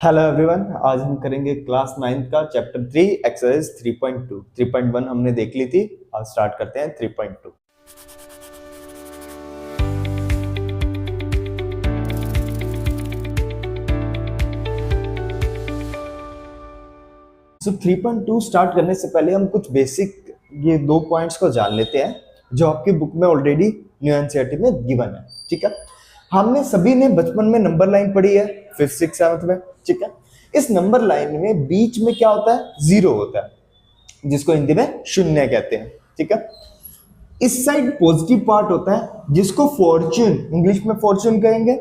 Hello everyone, आज हम करेंगे क्लास 9 का चैप्टर 3 एक्सरसाइज 3.2। 3.1 हमने देख ली थी। आज स्टार्ट करते हैं 3.2। सो 3.2 स्टार्ट करने से पहले हम कुछ बेसिक ये दो पॉइंट्स को जान लेते हैं जो आपकी बुक में ऑलरेडी न्यू एनसीईआरटी में गिवन है। ठीक है, हमने सभी ने बचपन में नंबर लाइन पढ़ी है 5th 6th 7th में। ठीक है, इस नंबर लाइन में बीच में क्या होता है? जीरो होता है, जिसको हिंदी में शून्य कहते हैं। ठीक है, इस साइड पॉजिटिव पार्ट होता है जिसको फॉर्च्यून, इंग्लिश में फॉर्च्यून कहेंगे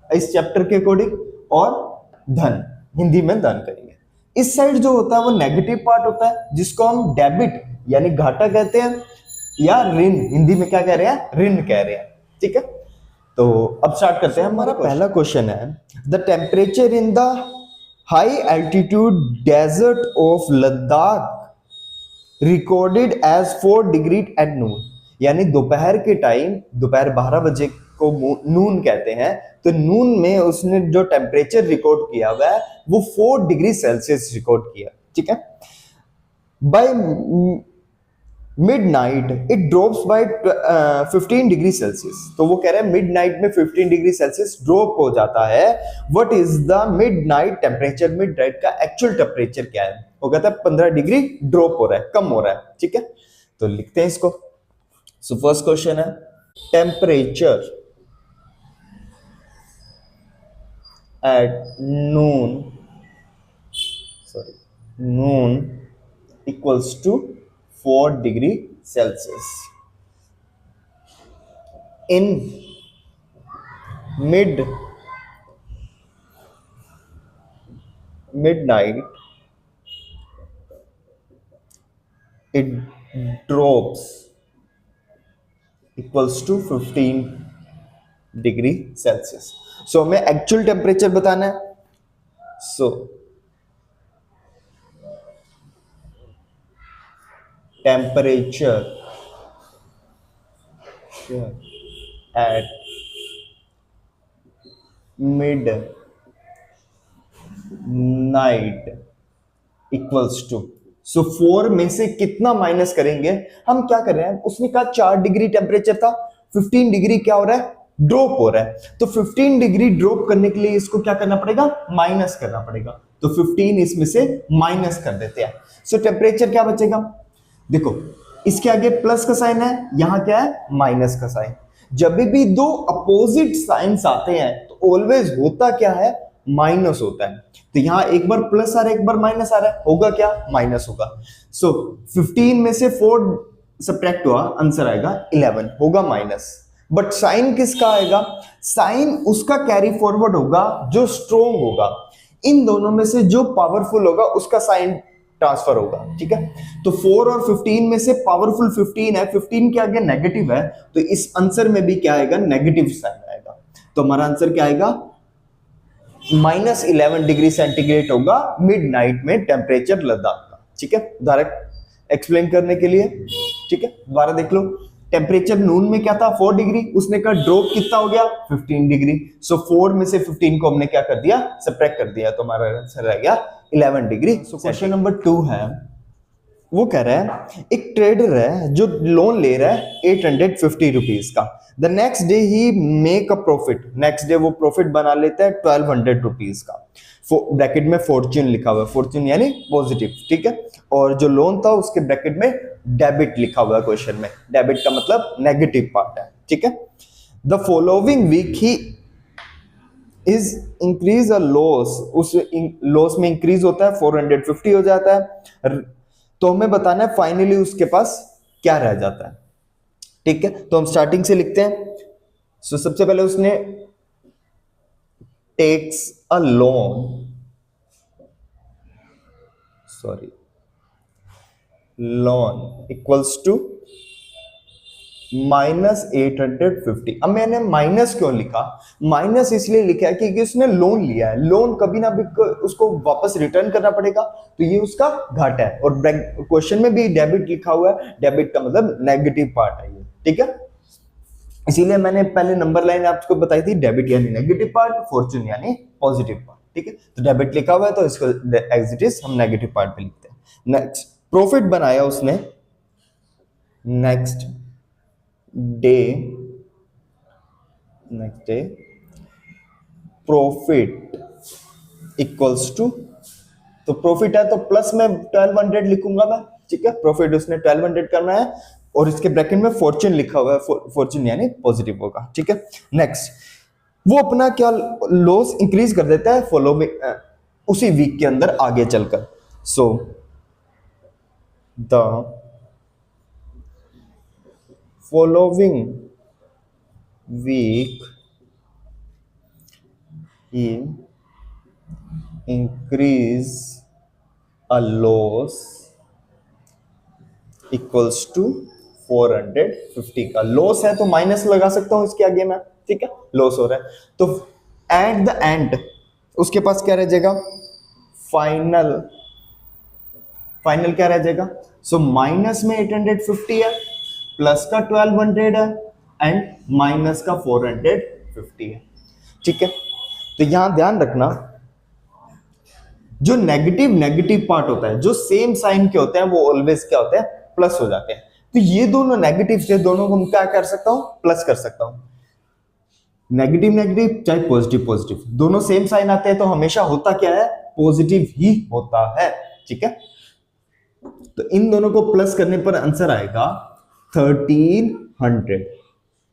इस चैप्टर के अकॉर्डिंग, और धन, हिंदी में धन कहेंगे। इस साइड जो होता है वो नेगेटिव पार्ट होता है जिसको हम डेबिट यानी घाटा कहते हैं, या ऋण, हिंदी में क्या कह रहे हैं? ऋण कह रहे हैं। ठीक है, तो अब स्टार्ट करते हैं। हमारा पहला क्वेश्चन है, the temperature in the high altitude desert of Ladakh recorded as 4 degree at noon. यानी दोपहर के टाइम, दोपहर 12 बजे को नून कहते हैं, तो नून में उसने जो टेम्परेचर रिकॉर्ड किया हुआ है वो 4 डिग्री सेल्सियस रिकॉर्ड किया। ठीक है, by midnight it drops by 15 degree Celsius. तो वो कह रहे हैं मिडनाइट में 15 डिग्री सेल्सियस ड्रॉप हो जाता है। What is the midnight temperature? Midnight का एक्चुअल टेम्परेचर क्या है? वो कहता है 15 डिग्री ड्रॉप हो रहा है, कम हो रहा है। ठीक है, तो लिखते हैं इसको। सो फर्स्ट क्वेश्चन है, temperature at noon equals to 4 degree Celsius. In midnight it drops equals to 15 degree Celsius. So हमें एक्चुअल टेम्परेचर बताना है। So temperature at midnight equals to, सो 4 में से कितना माइनस करेंगे? हम क्या कर रहे हैं, उसने कहा 4 डिग्री टेम्परेचर था, 15 डिग्री क्या हो रहा है? ड्रॉप हो रहा है। तो 15 डिग्री ड्रॉप करने के लिए इसको क्या करना पड़ेगा? माइनस करना पड़ेगा। तो 15 इसमें से माइनस कर देते हैं। सो टेम्परेचर क्या बचेगा? देखो, इसके आगे प्लस का साइन है, यहां क्या है? माइनस का साइन। जब भी दो अपोजिट साइंस आते हैं तो ऑलवेज होता क्या है? माइनस होता है। तो यहां एक बार प्लस आ रहा है, एक बार माइनस आ रहा है, होगा क्या? माइनस होगा। सो 15 में से 4 सब्ट्रैक्ट हुआ, आंसर आएगा 11, होगा माइनस। बट साइन किसका आएगा? साइन उसका कैरी फॉरवर्ड होगा जो स्ट्रोंग होगा। इन दोनों में से जो पावरफुल होगा उसका साइन ट्रांसफर होगा। ठीक है, तो 4 और 15 में से पावरफुल 15 है, 15 के आगे नेगेटिव है, तो इस आंसर में भी क्या आएगा? नेगेटिव साइन आएगा। तो हमारा आंसर क्या आएगा? -11 डिग्री सेंटीग्रेड होगा मिडनाइट में टेम्परेचर लद्दाख का। ठीक है, डायरेक्ट एक्सप्लेन करने के लिए। ठीक है, दोबारा देख लो। टेम्परेचर नून में क्या था? 4 डिग्री। उसने कहा ड्रॉप कितना हो गया? 15 डिग्री। सो 4 में से 15 को हमने क्या कर दिया? सबट्रैक्ट कर दिया, तो हमारा आंसर आ गया 11 डिग्री। सो क्वेश्चन नंबर 2 है, वो कह रहा है एक ट्रेडर है जो लोन ले रहा है 850 रुपीज का। The next day he make a profit, next day वो प्रॉफिट बना लेता है 1200 रुपीज का। ब्रैकेट में फॉर्च्यून लिखा हुआ है, फॉर्च्यून यानी पॉजिटिव। ठीक है, और जो लोन था उसके ब्रैकेट में डेबिट लिखा हुआ है क्वेश्चन में। डेबिट का मतलब नेगेटिव पार्ट है। ठीक है, the following week he is increase a loss, उस लॉस में इंक्रीज होता है, 450 हो जाता है। तो हमें बताना है फाइनली उसके पास क्या रह जाता है। ठीक है, तो हम स्टार्टिंग से लिखते हैं। सो सबसे पहले उसने takes a loan, loan equals to -850। अब मैंने माइनस क्यों लिखा? माइनस इसलिए लिखा है क्योंकि उसने लोन लिया है। लोन कभी ना भी उसको वापस रिटर्न करना पड़ेगा, तो ये उसका घाटा है। और क्वेश्चन में भी डेबिट लिखा हुआ है, डेबिट का मतलब नेगेटिव पार्ट है ये। ठीक है, इसीलिए मैंने पहले नंबर लाइन आपको बताई थी, डेबिट यानी नेगेटिव पार्ट, फॉर्च्यून यानी पॉजिटिव पार्ट। ठीक है, तो डेबिट लिखा हुआ है तो इसको एज इट इज हम नेगेटिव पार्ट पे लिखते हैं। नेक्स्ट प्रॉफिट बनाया उसने next day profit equals to, तो प्रॉफिट है तो प्लस में 1200 लिखूंगा मैं, ठीक है, प्रॉफिट उसने 1200 करना है और इसके ब्रैकेट में फॉर्चून लिखा हुआ है, फॉर्चून यानी पॉजिटिव होगा, ठीक है। नेक्स्ट वो अपना क्या लॉस इंक्रीज कर देता है फॉलोइंग उसी वीक के अंदर आगे चलकर, so the following week he increase a loss equals to 450 का लॉस है तो माइनस लगा सकता हूं इसके आगे मैं, ठीक है, लॉस हो रहा है तो एट द एंड उसके पास क्या रह जाएगा, फाइनल क्या रह जाएगा, सो माइनस में 850 है, प्लस का 1200 है एंड माइनस का 450 है, ठीक है। तो यहां ध्यान रखना जो नेगेटिव पार्ट होता है, जो सेम साइन के होते हैं वो ऑलवेज क्या होते हैं, प्लस हो जाते हैं। तो ये दोनों नेगेटिव थे, दोनों को हम क्या कर सकता हूं, प्लस कर सकता हूं। नेगेटिव चाहे पॉजिटिव दोनों सेम साइन आते हैं तो हमेशा होता क्या है, पॉजिटिव ही होता है, ठीक है। तो इन दोनों को प्लस करने पर आंसर आएगा 1300।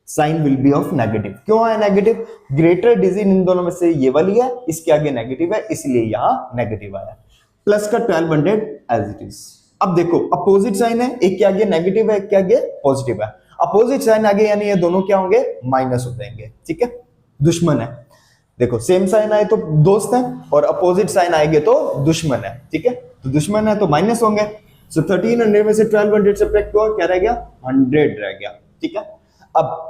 Sign will be of negative, क्यों है नेगेटिव, ग्रेटर डिजिट इन दोनों में से ये वाली है, इसके आगे नेगेटिव है इसलिए यहां नेगेटिव आया, प्लस का 1200 एज इट इज। अब देखो अपोजिट साइन है, एक के आगे नेगेटिव है, एक के आगे पॉजिटिव है, अपोजिट साइन आगे यानी ये दोनों क्या होंगे, माइनस हो जाएंगे, ठीक है, दुश्मन है। देखो सेम साइन आए तो दोस्त है और अपोजिट साइन आएंगे तो दुश्मन है, ठीक है, तो दुश्मन है तो माइनस होंगे। सो 1300 में से 1200 सब्ट्रैक्ट हुआ, क्या रह गया, 100 रह गया, ठीक है। अब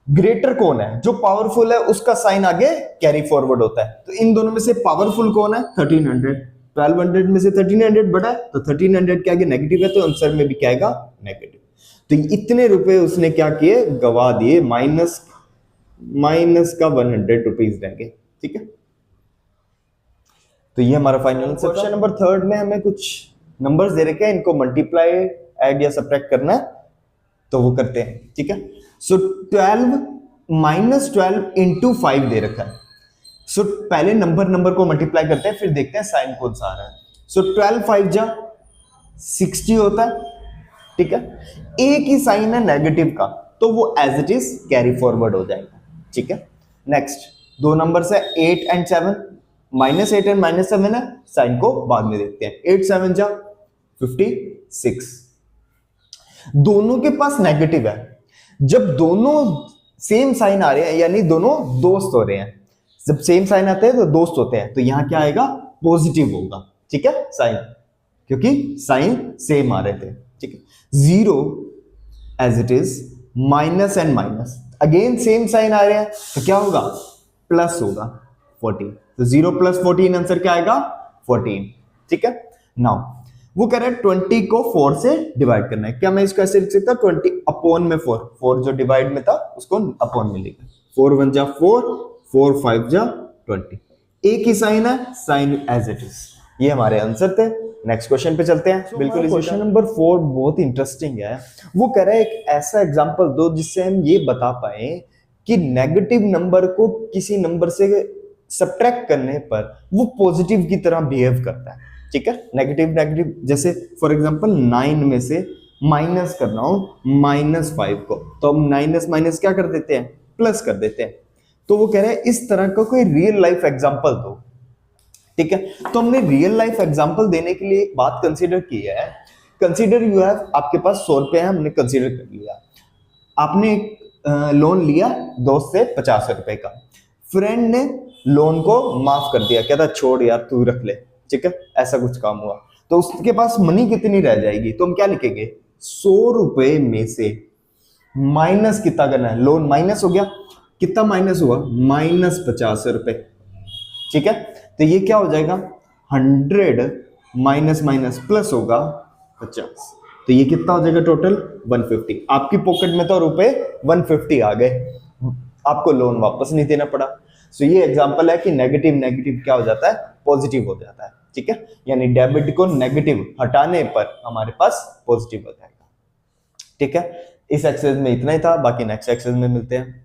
ग्रेटर कौन है, जो पावरफुल है उसका साइन आगे कैरी फॉरवर्ड होता है, तो इन दोनों में से पावरफुल कौन है, 1300, 1200 में से 1300 बड़ा है तो 1300 के आगे नेगेटिव है तो आंसर में भी क्या आएगा, नेगेटिव। तो इतने रुपए उसने क्या किए, गवा दिए, माइनस का 100 रुपीज रहेंगे, ठीक है। तो ये हमारा फाइनल आंसर। क्वेश्चन नंबर 3 में हमें कुछ नंबर्स दे रखे हैं, इनको मल्टीप्लाई ऐड या सब्ट्रैक्ट करना है तो वो करते हैं, ठीक है। सो 12 -12 इंटू 5 दे रखा है। सो पहले नंबर को मल्टीप्लाई करते हैं फिर देखते हैं साइन कौन सा आ रहा है। सो 12 5 जा 60 होता है, ठीक है। एक ही साइन है नेगेटिव का तो वो as it is carry forward हो जाएगा, ठीक है। नेक्स्ट दो नंबर है 8 एंड 7, -8 एंड -7 है, साइन को बाद में देखते हैं। 8 7 जा 56, दोनों के पास नेगेटिव है। जब दोनों सेम साइन आ रहे हैं यानी दोनों दोस्त हो रहे हैं, जब सेम साइन आते हैं तो दोस्त होते हैं, तो यहां क्या आएगा, पॉजिटिव होगा, ठीक है, साइन, क्योंकि साइन सेम आ रहे थे, ठीक है। 0 as it is, minus and minus again same sign आ रहे हैं तो क्या होगा, प्लस होगा 14, तो 0 + 14 आंसर क्या आएगा, 14, ठीक है। नाउ वो कह रहा है 20 को 4 से डिवाइड करना है, क्या मैं इसको ऐसे लिख सकता हूं, 20 अपॉन में 4 जो डिवाइड में था उसको अपॉन में लिखा, 4 1 जा 4, 4 5 जा 20, एक ही साइन है, साइन एज इट इज। ये हमारे आंसर थे। नेक्स्ट क्वेश्चन पे चलते हैं। बिल्कुल क्वेश्चन नंबर 4 बहुत इंटरेस्टिंग है। वो कह रहा है एक ऐसा एग्जांपल दो जिससे हम ये बता पाए कि नेगेटिव नंबर को किसी नंबर से सब्ट्रैक्ट करने पर वो पॉजिटिव की तरह बिहेव करता है, ठीक है। नेगेटिव जैसे फॉर एग्जांपल 9 में से माइनस कर रहा हूं -5 को, तो हम माइनस क्या कर देते हैं, प्लस कर देते हैं। तो वो कह रहे हैं इस तरह का कोई रियल लाइफ एग्जांपल दो, ठीक है। तो हमने रियल लाइफ एग्जांपल देने के लिए एक बात कंसीडर की है। कंसीडर यू हैव, आपके पास 100 रुपए है, हमने कंसीडर कर लिया, आपने लोन लिया दोस्त से 50 रुपए का, फ्रेंड ने लोन को माफ कर दिया, कहता छोड़ यार तू रख ले, ठीक है, ऐसा कुछ काम हुआ, तो उसके पास मनी कितनी रह जाएगी, तो हम क्या लिखेंगे, 100 रुपए में से माइनस कितना करना है, लोन माइनस हो गया, कितना माइनस हुआ, -50 रुपए, ठीक है। तो ये क्या हो जाएगा, 100 माइनस माइनस प्लस होगा 50, तो ये कितना हो जाएगा टोटल 150। आपकी पॉकेट में तो रुपए 150 आ गए, आपको लोन वापस नहीं देना पड़ा। सो ये एग्जांपल है कि नेगेटिव नेगेटिव क्या हो जाता है, पॉजिटिव हो जाता है, ठीक है। यानी डेबिट को नेगेटिव हटाने पर हमारे पास पॉजिटिव हो जाएगा, ठीक है। इस एक्सरसाइज में इतना ही था, बाकी नेक्स्ट एक्सरसाइज में मिलते हैं।